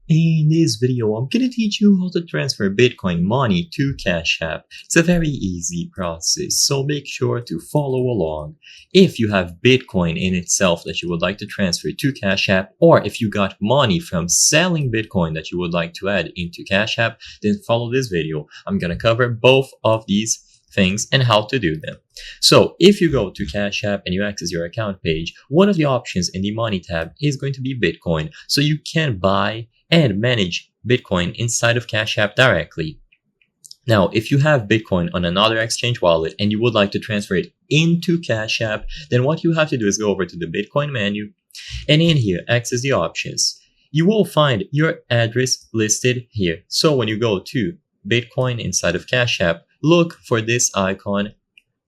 In this video, I'm gonna teach you how to transfer Bitcoin money to Cash App. It's a very easy process, so make sure to follow along. If you have Bitcoin in itself that you would like to transfer to Cash App, or if you got money from selling Bitcoin that you would like to add into Cash App, then follow this video. I'm gonna cover both of these things and how to do them. So if you go to Cash App and you access your account page, one of the options in the Money tab is going to be Bitcoin. So you can buy and manage Bitcoin inside of Cash App directly. Now, if you have Bitcoin on another exchange wallet and you would like to transfer it into Cash App, then what you have to do is go over to the Bitcoin menu and in here, access the options. You will find your address listed here. So when you go to Bitcoin inside of Cash App, look for this icon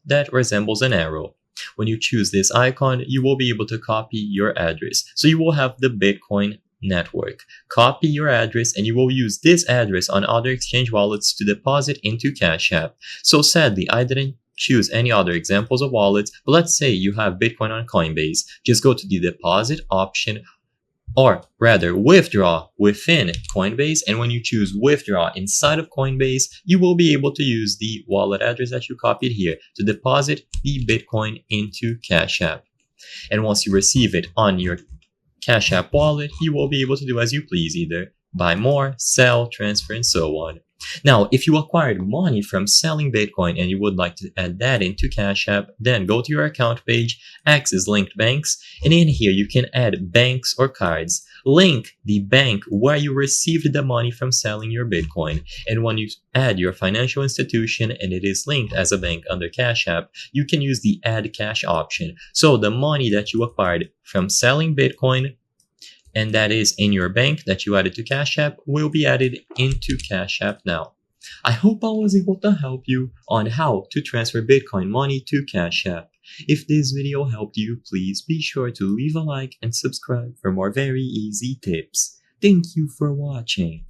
that resembles an arrow. When you choose this icon, you will be able to copy your address. So you will have the Bitcoin network. Copy your address and you will use this address on other exchange wallets to deposit into Cash App. So sadly, I didn't choose any other examples of wallets, but let's say you have Bitcoin on Coinbase. Just go to the deposit option, or rather withdraw within Coinbase, and when you choose withdraw inside of Coinbase, you will be able to use the wallet address that you copied here to deposit the Bitcoin into Cash App. And once you receive it on your Cash App wallet, you will be able to do as you please, either buy more, sell, transfer, and so on. Now, if you acquired money from selling Bitcoin and you would like to add that into Cash App, then go to your account page, access linked banks, and in here you can add banks or cards. Link the bank where you received the money from selling your Bitcoin. And when you add your financial institution and it is linked as a bank under Cash App, you can use the add cash option. So the money that you acquired from selling Bitcoin and that is in your bank that you added to Cash App will be added into Cash App now. I hope I was able to help you on how to transfer Bitcoin money to Cash App. If this video helped you, please be sure to leave a like and subscribe for more very easy tips. Thank you for watching.